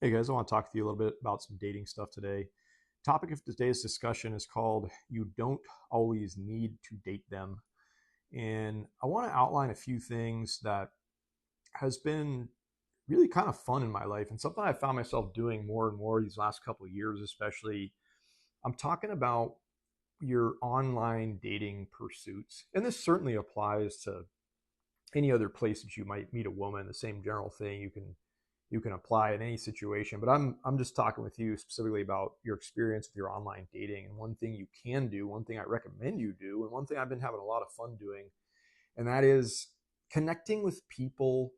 Hey guys, I want to talk to you a little bit about some dating stuff today. Topic of today's discussion is called You Don't Always Need to Date Them. And I want to outline a few things that has been really kind of fun in my life and something I found myself doing more and more these last couple of years, especially. I'm talking about your online dating pursuits. And this certainly applies to any other place that you might meet a woman, the same general thing you can apply in any situation. But I'm just talking with you specifically about your experience with your online dating. And one thing you can do, one thing I recommend you do, and one thing I've been having a lot of fun doing, and that is connecting with people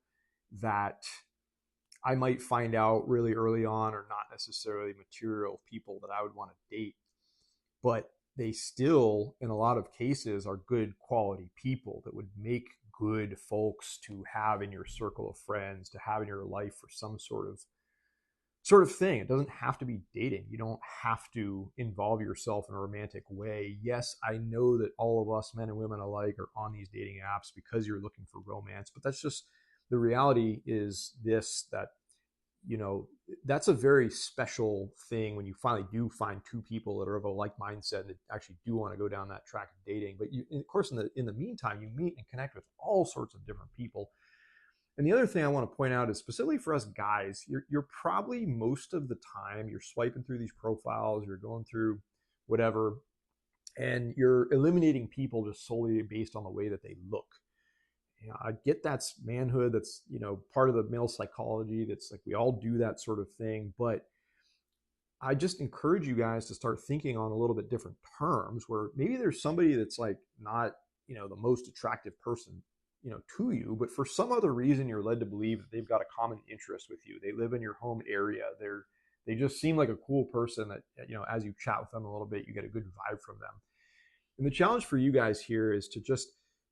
that I might find out really early on are not necessarily material people that I would want to date, but they still, in a lot of cases, are good quality people that would make good folks to have in your circle of friends, to have in your life for some sort of thing. It doesn't have to be dating. You don't have to involve yourself in a romantic way. Yes, I know that all of us, men and women alike, are on these dating apps because you're looking for romance, but that's just the reality is this that you know that's a very special thing when you finally do find two people that are of a like mindset that actually do want to go down that track of dating. But you, of course, in the meantime, you meet and connect with all sorts of different people. And the other thing I want to point out is specifically for us guys, you're probably most of the time you're swiping through these profiles, you're going through whatever, and you're eliminating people just solely based on the way that they look. I get that's manhood. That's, part of the male psychology. That's like we all do that sort of thing. But I just encourage you guys to start thinking on a little bit different terms where maybe there's somebody that's like not, the most attractive person, to you, but for some other reason you're led to believe that they've got a common interest with you. They live in your home area. They just seem like a cool person that, as you chat with them a little bit, you get a good vibe from them. And the challenge for you guys here is to just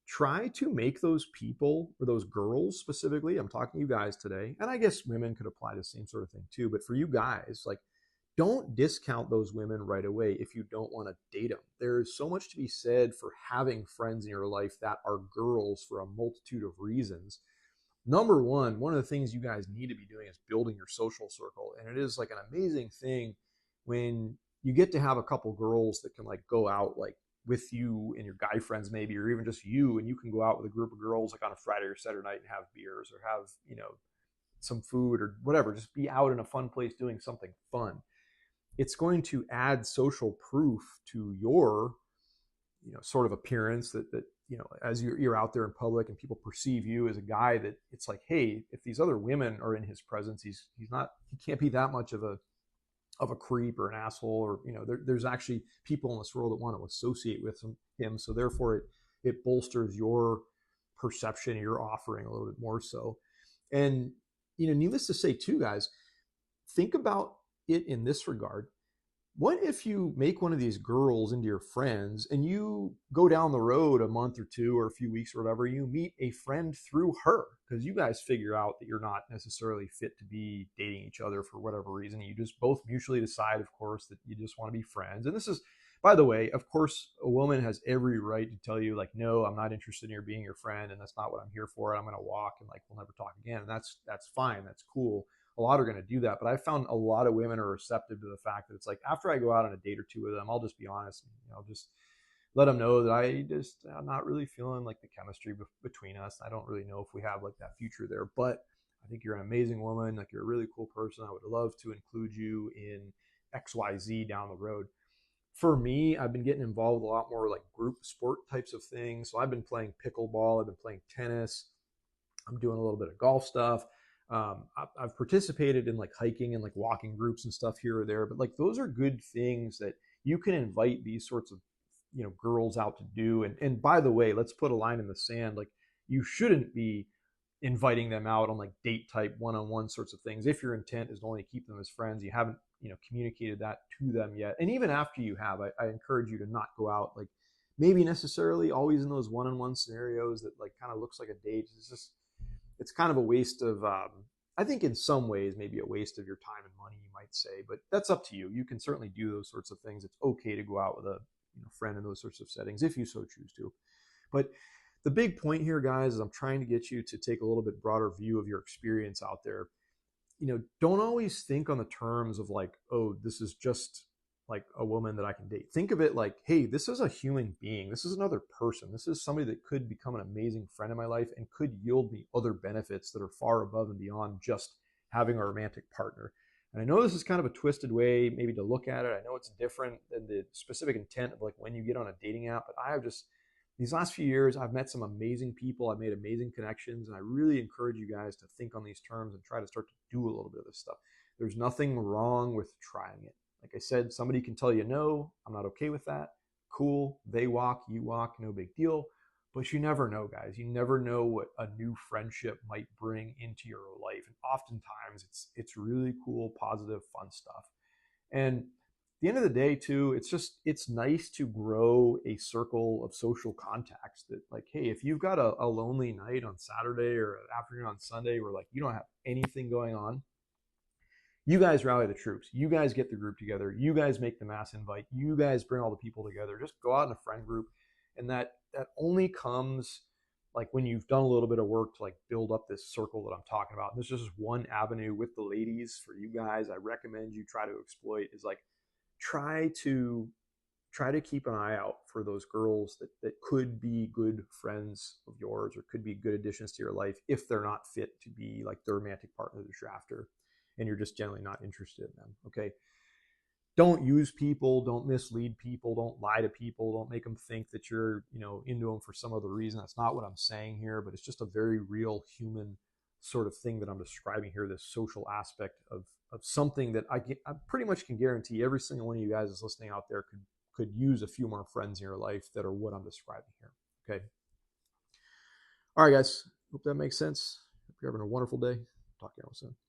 try to make those people or those girls specifically, I'm talking to you guys today, and I guess women could apply the same sort of thing too, but for you guys, like, don't discount those women right away if you don't want to date them. There is so much to be said for having friends in your life that are girls for a multitude of reasons. Number one of the things you guys need to be doing is building your social circle. And it is like an amazing thing when you get to have a couple girls that can like go out like with you and your guy friends maybe, or even just you, and you can go out with a group of girls like on a Friday or Saturday night and have beers or have, some food or whatever, just be out in a fun place doing something fun. It's going to add social proof to your, sort of appearance that as you're out there in public and people perceive you as a guy that it's like, hey, if these other women are in his presence, he can't be that much of a creep or an asshole, or there's actually people in this world that want to associate with him. So therefore it bolsters your perception, your offering a little bit more so. And needless to say too, guys, think about it in this regard. What if you make one of these girls into your friends and you go down the road a month or two or a few weeks or whatever, you meet a friend through her because you guys figure out that you're not necessarily fit to be dating each other for whatever reason. You just both mutually decide, of course, that you just want to be friends. And this is, by the way, of course, a woman has every right to tell you, like, no, I'm not interested in your being your friend, and that's not what I'm here for. And I'm going to walk, and like we'll never talk again. And that's fine. That's cool. A lot are going to do that, but I found a lot of women are receptive to the fact that it's like after I go out on a date or two with them, I'll just be honest, and, just let them know that I'm not really feeling like the chemistry between us. I don't really know if we have like that future there, but I think you're an amazing woman. Like, you're a really cool person. I would love to include you in XYZ down the road. For me, I've been getting involved with a lot more like group sport types of things. So I've been playing pickleball. I've been playing tennis. I'm doing a little bit of golf stuff. I've participated in like hiking and like walking groups and stuff here or there, but like those are good things that you can invite these sorts of girls out to do. And by the way, let's put a line in the sand. Like, you shouldn't be inviting them out on like date type one-on-one sorts of things if your intent is to only keep them as friends. You haven't communicated that to them yet, and even after you have, I encourage you to not go out like maybe necessarily always in those one-on-one scenarios that like kind of looks like a date. It's kind of a waste of I think in some ways maybe a waste of your time and money, you might say, but that's up to you. You can certainly do those sorts of things. It's okay to go out with a friend in those sorts of settings if you so choose to. But the big point here, guys, is I'm trying to get you to take a little bit broader view of your experience out there. don't always think on the terms of like, oh, this is just like a woman that I can date. Think of it like, hey, this is a human being. This is another person. This is somebody that could become an amazing friend in my life and could yield me other benefits that are far above and beyond just having a romantic partner. And I know this is kind of a twisted way maybe to look at it. I know it's different than the specific intent of like when you get on a dating app, but I have just these last few years, I've met some amazing people. I've made amazing connections, and I really encourage you guys to think on these terms and try to start to do a little bit of this stuff. There's nothing wrong with trying it. Like I said, somebody can tell you no, I'm not okay with that. Cool, they walk, you walk, no big deal. But you never know, guys. You never know what a new friendship might bring into your life. And oftentimes it's really cool, positive, fun stuff. And the end of the day too, it's nice to grow a circle of social contacts that like, hey, if you've got a lonely night on Saturday or an afternoon on Sunday where like you don't have anything going on, you guys rally the troops. You guys get the group together. You guys make the mass invite. You guys bring all the people together. Just go out in a friend group. And that only comes like when you've done a little bit of work to like build up this circle that I'm talking about. And this is just one avenue with the ladies for you guys. I recommend you try to exploit is like try to keep an eye out for those girls that could be good friends of yours or could be good additions to your life if they're not fit to be like the romantic partner that you're after and you're just generally not interested in them. Okay. Don't use people, don't mislead people, don't lie to people, don't make them think that you're, into them for some other reason. That's not what I'm saying here, but it's just a very real human sort of thing that I'm describing here, this social aspect of something that I pretty much can guarantee every single one of you guys is listening out there could use a few more friends in your life that are what I'm describing here. Okay. All right, guys. Hope that makes sense. Hope you're having a wonderful day. Talk to you all soon.